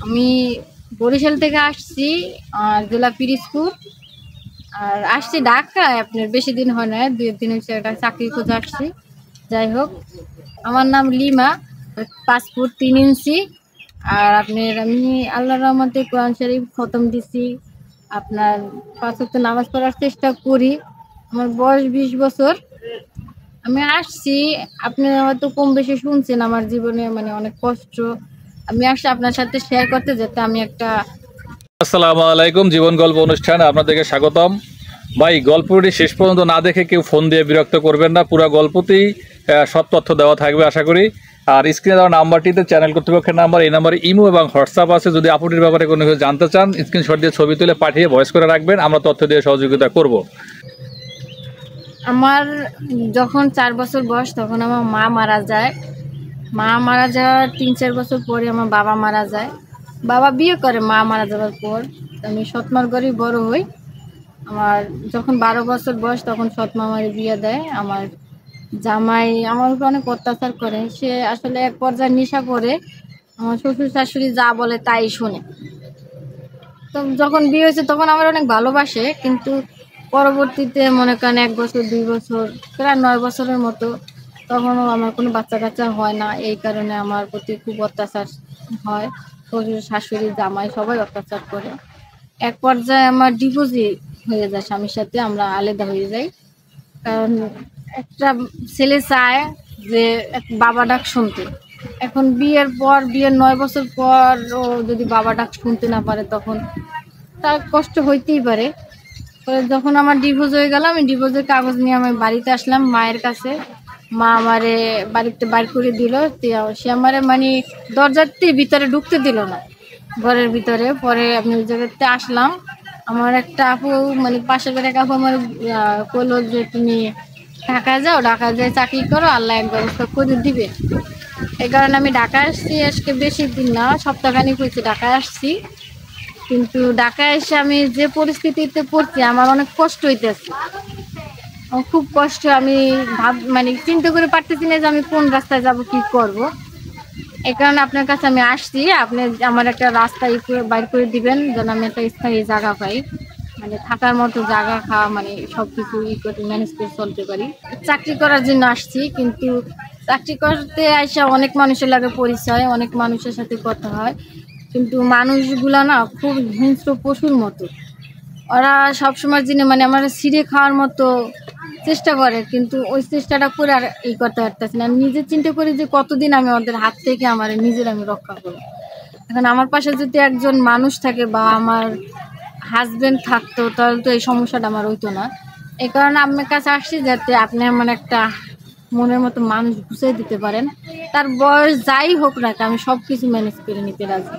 আমি বরিশাল থেকে আসছি, জেলা পিরোজপুর। আর আসছি ঢাকায়, আপনার বেশি দিন হয় না, 2 দিন হচ্ছে, একটা চাকরি খুঁজে আসছি। যাই হোক, আমার নাম লিমা, 5 ফুট 3 ইঞ্চি। আর আপনার আমি আল্লাহর রহমতে কোরআন শরীফ খতম দিছি। আপনার 5 ওয়াক্ত নামাজ পড়ার চেষ্টা করি। আমার বয়স 20 বছর। আমি আসছি, আপনি হয়তো কম বেশি শুনছেন আমার জীবনে মানে অনেক কষ্ট। আমি আসছি আপনার সাথে শেয়ার করতে, যাতে আমি একটা। আসসালামু আলাইকুম, জীবন গল্প অনুষ্ঠানে আপনাদেরকে স্বাগতম। ভাই, গল্পটি শেষ পর্যন্ত না দেখে কেউ ফোন দিয়ে বিরক্ত করবেন না। পুরো গল্পতেই সব তথ্য দেওয়া থাকবে আশা করি। আর স্ক্রিনে দেওয়া নাম্বারটিতে চ্যানেল কর্তৃপক্ষের নাম্বার, এই নাম্বারে ইমো এবং হোয়াটসঅ্যাপ আছে। যদি আপুটির ব্যাপারে কোনো কিছু জানতে চান, স্ক্রিনশট দিয়ে ছবি তুলে পাঠিয়ে ভয়েস করে রাখবেন, আমরা তথ্য দিয়ে সহযোগিতা করব। আমার যখন 4 বছর বয়স, তখন আমার মা মারা যায়। মা মারা যাওয়ার 3-4 বছর পরে আমার বাবা মারা যায়। বাবা বিয়ে করে মা মারা যাওয়ার পর। আমি সৎমার ঘরেই বড় হই। আমার যখন 12 বছর বয়স, তখন সৎমা আমার বিয়ে দেয়। আমার জামাই আমার উপর অনেক অত্যাচার করে। সে আসলে এক পর্যায়ে নেশা করে। আমার শ্বশুর শাশুড়ি যা বলে তাই শুনে। তো যখন বিয়ে হয়েছে, তখন আমার অনেক ভালোবাসে, কিন্তু পরবর্তীতে মনে করেন 1 বছর 2 বছর, প্রায় 9 বছরের মতো, তখনও আমার কোনো বাচ্চা কাচ্চা হয় না। এই কারণে আমার প্রতি খুব অত্যাচার হয়। শ্বশুর শাশুড়ি জামাই সবাই অত্যাচার করে। এক পর্যায়ে আমার ডিভোর্সই হয়ে যায় স্বামীর সাথে, আমরা আলাদা হয়ে যাই। কারণ একটা ছেলে চায় যে বাবা ডাক শুনতে। এখন বিয়ের 9 বছর পর ও যদি বাবা ডাক শুনতে না পারে, তখন তার কষ্ট হইতেই পারে। পরে যখন আমার ডিভোর্স হয়ে গেল, আমি ডিভোর্সের কাগজ নিয়ে আমি বাড়িতে আসলাম মায়ের কাছে। মা আমারে বাড়িতে বাইর করে দিল। সে আমারে মানে দরজাতে ভিতরে ঢুকতে দিল না, ঘরের ভিতরে। পরে আমি ওই জায়গাতে আসলাম। আমার একটা আপু, মানে পাশের বাড়ির এক আপু আমার বললো যে তুমি ঢাকায় যাও, ঢাকায় যাই চাকরি করো, আল্লাহ এক ব্যবস্থা করে দিবে। এই কারণে আমি ঢাকায় আসছি। আজকে বেশি দিন না, সপ্তাহখানিক হয়েছে ঢাকায় আসছি। কিন্তু ঢাকায় এসে আমি যে পরিস্থিতিতে পড়ছি, আমার অনেক কষ্ট হইতেছে। আমার খুব কষ্ট। আমি মানে চিন্তা করে পারতেছি না যে আমি কোন রাস্তায় যাব, কি করব। এই কারণে আপনার কাছে আমি আসছি। আপনি আমার একটা রাস্তা বাইর করে দিবেন, যেন আমি একটা স্থায়ী জায়গা পাই, মানে থাকার মতো জায়গা, খাওয়া, মানে সবকিছু করে ম্যানেজ করে চলতে পারি। চাকরি করার জন্য আসছি, কিন্তু চাকরি করতে আইসা অনেক মানুষের লাগে পরিচয়, অনেক মানুষের সাথে কথা হয়, কিন্তু মানুষগুলা না খুব হিংস্র পশুর মতো। ওরা সবসময় জেনে মানে আমার ছিঁড়ে খাওয়ার মতো চেষ্টা করে, কিন্তু ওই চেষ্টাটা করে আর এই করতে পারতেছি না। আমি নিজে চিন্তা করি যে কতদিন আমি ওদের হাত থেকে আমার নিজের আমি রক্ষা করবো। এখন আমার পাশে যদি একজন মানুষ থাকে বা আমার হাজবেন্ড থাকতো, তাহলে তো এই সমস্যাটা আমার হইতো না। এই কারণে আপনার কাছে আসছি, যাতে আপনি আমার একটা মনের মতো মানুষ গুছিয়ে দিতে পারেন। তার বয়স যাই হোক না, আমি সব কিছু ম্যানেজ করে নিতে রাজি।